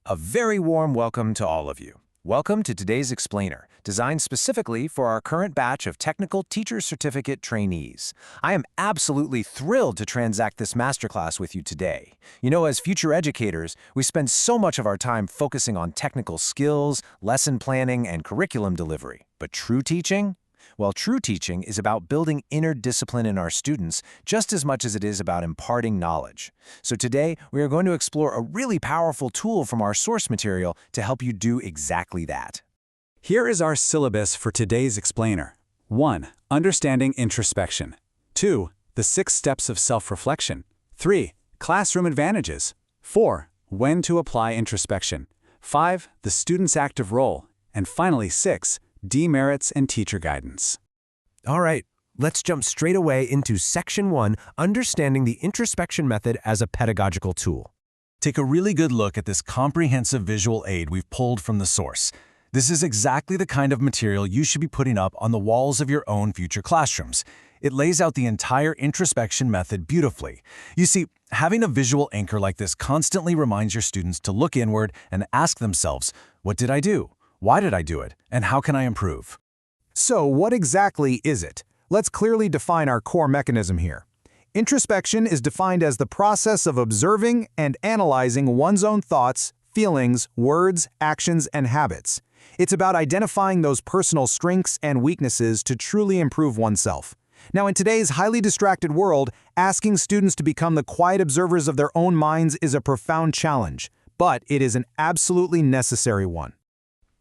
A very warm welcome to all of you. Welcome to today's Explainer, designed specifically for our current batch of Technical Teacher Certificate trainees. I am absolutely thrilled to transact this masterclass with you today. You know, as future educators, we spend so much of our time focusing on technical skills, lesson planning, and curriculum delivery. But true teaching? Well, true teaching is about building inner discipline in our students just as much as it is about imparting knowledge. So today, we are going to explore a really powerful tool from our source material to help you do exactly that. Here is our syllabus for today's Explainer. 1. Understanding introspection. 2. The 6 steps of self-reflection. 3. Classroom advantages. 4. When to apply introspection. 5. The student's active role. And finally, 6. Demerits and teacher guidance. All right, let's jump straight away into Section 1, Understanding the Introspection Method as a Pedagogical Tool. Take a really good look at this comprehensive visual aid we've pulled from the source. This is exactly the kind of material you should be putting up on the walls of your own future classrooms. It lays out the entire introspection method beautifully. You see, having a visual anchor like this constantly reminds your students to look inward and ask themselves, what did I do? Why did I do it? And how can I improve? So what exactly is it? Let's clearly define our core mechanism here. Introspection is defined as the process of observing and analyzing one's own thoughts, feelings, words, actions, and habits. It's about identifying those personal strengths and weaknesses to truly improve oneself. Now, in today's highly distracted world, asking students to become the quiet observers of their own minds is a profound challenge, but it is an absolutely necessary one.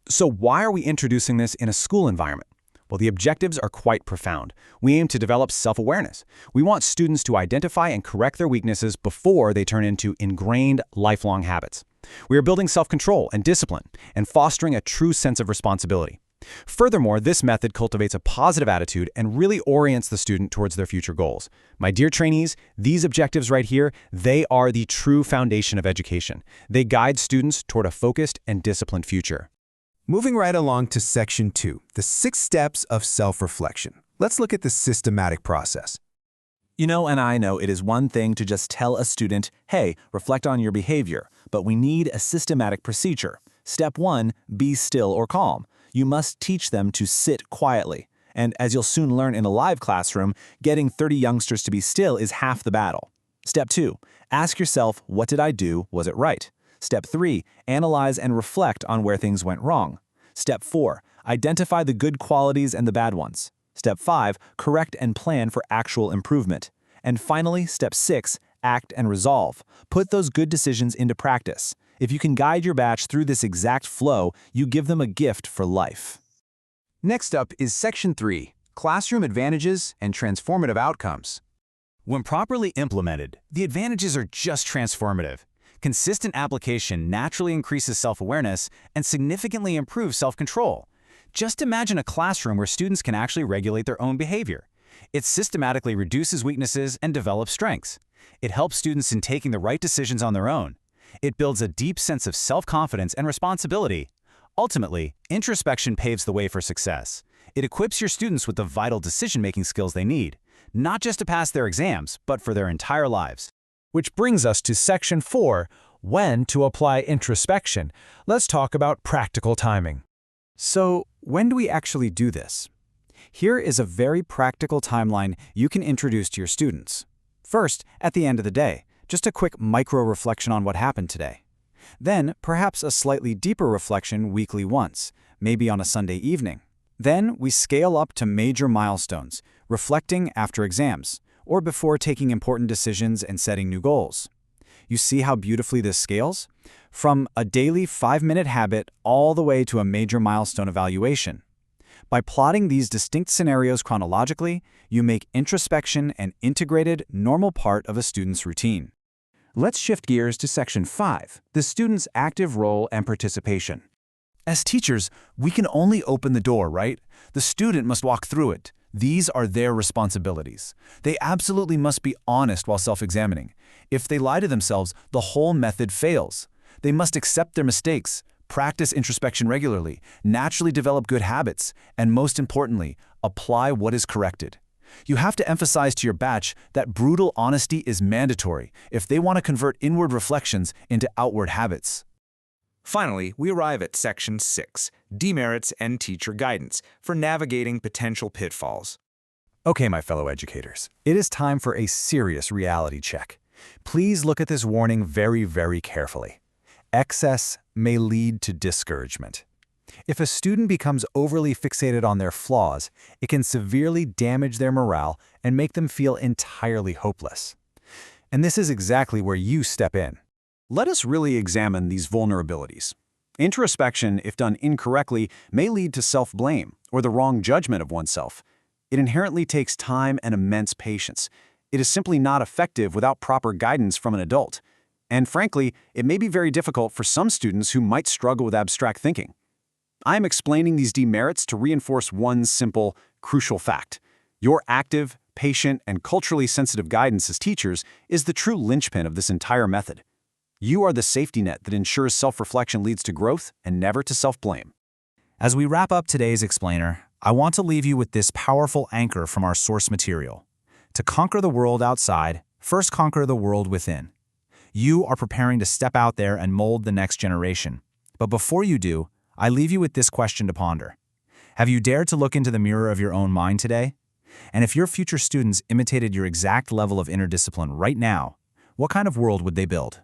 So why are we introducing this in a school environment? Well, the objectives are quite profound. We aim to develop self-awareness. We want students to identify and correct their weaknesses before they turn into ingrained, lifelong habits. We are building self-control and discipline and fostering a true sense of responsibility. Furthermore, this method cultivates a positive attitude and really orients the student towards their future goals. My dear trainees, these objectives right here, they are the true foundation of education. They guide students toward a focused and disciplined future. Moving right along to Section 2, the 6 steps of self-reflection. Let's look at the systematic process. You know, and I know it is one thing to just tell a student, hey, reflect on your behavior, but we need a systematic procedure. Step 1, be still or calm. You must teach them to sit quietly. And as you'll soon learn in a live classroom, getting 30 youngsters to be still is half the battle. Step 2, ask yourself, what did I do? Was it right? Step 3, analyze and reflect on where things went wrong. Step 4, identify the good qualities and the bad ones. Step 5, correct and plan for actual improvement. And finally, Step 6, act and resolve. Put those good decisions into practice. If you can guide your batch through this exact flow, you give them a gift for life. Next up is Section 3, Classroom Advantages and Transformative Outcomes. When properly implemented, the advantages are just transformative. Consistent application naturally increases self-awareness and significantly improves self-control. Just imagine a classroom where students can actually regulate their own behavior. It systematically reduces weaknesses and develops strengths. It helps students in taking the right decisions on their own. It builds a deep sense of self-confidence and responsibility. Ultimately, introspection paves the way for success. It equips your students with the vital decision-making skills they need, not just to pass their exams, but for their entire lives. Which brings us to Section 4, When to Apply Introspection. Let's talk about practical timing. So, when do we actually do this? Here is a very practical timeline you can introduce to your students. First, at the end of the day, just a quick micro-reflection on what happened today. Then, perhaps a slightly deeper reflection weekly once, maybe on a Sunday evening. Then, we scale up to major milestones, reflecting after exams, or before taking important decisions and setting new goals. You see how beautifully this scales? From a daily 5-minute habit all the way to a major milestone evaluation. By plotting these distinct scenarios chronologically, you make introspection an integrated, normal part of a student's routine. Let's shift gears to Section 5, the student's active role and participation. As teachers, we can only open the door, right? The student must walk through it. These are their responsibilities. They absolutely must be honest while self-examining. If they lie to themselves, the whole method fails. They must accept their mistakes, practice introspection regularly, naturally develop good habits, and most importantly, apply what is corrected. You have to emphasize to your batch that brutal honesty is mandatory if they want to convert inward reflections into outward habits. Finally, we arrive at Section 6, Demerits and Teacher Guidance, for navigating potential pitfalls. Okay, my fellow educators, it is time for a serious reality check. Please look at this warning very, very carefully. Excess may lead to discouragement. If a student becomes overly fixated on their flaws, it can severely damage their morale and make them feel entirely hopeless. And this is exactly where you step in. Let us really examine these vulnerabilities. Introspection, if done incorrectly, may lead to self-blame or the wrong judgment of oneself. It inherently takes time and immense patience. It is simply not effective without proper guidance from an adult. And frankly, it may be very difficult for some students who might struggle with abstract thinking. I am explaining these demerits to reinforce one simple, crucial fact. Your active, patient, and culturally sensitive guidance as teachers is the true linchpin of this entire method. You are the safety net that ensures self-reflection leads to growth and never to self-blame. As we wrap up today's explainer, I want to leave you with this powerful anchor from our source material. To conquer the world outside, first conquer the world within. You are preparing to step out there and mold the next generation. But before you do, I leave you with this question to ponder. Have you dared to look into the mirror of your own mind today? And if your future students imitated your exact level of inner discipline right now, what kind of world would they build?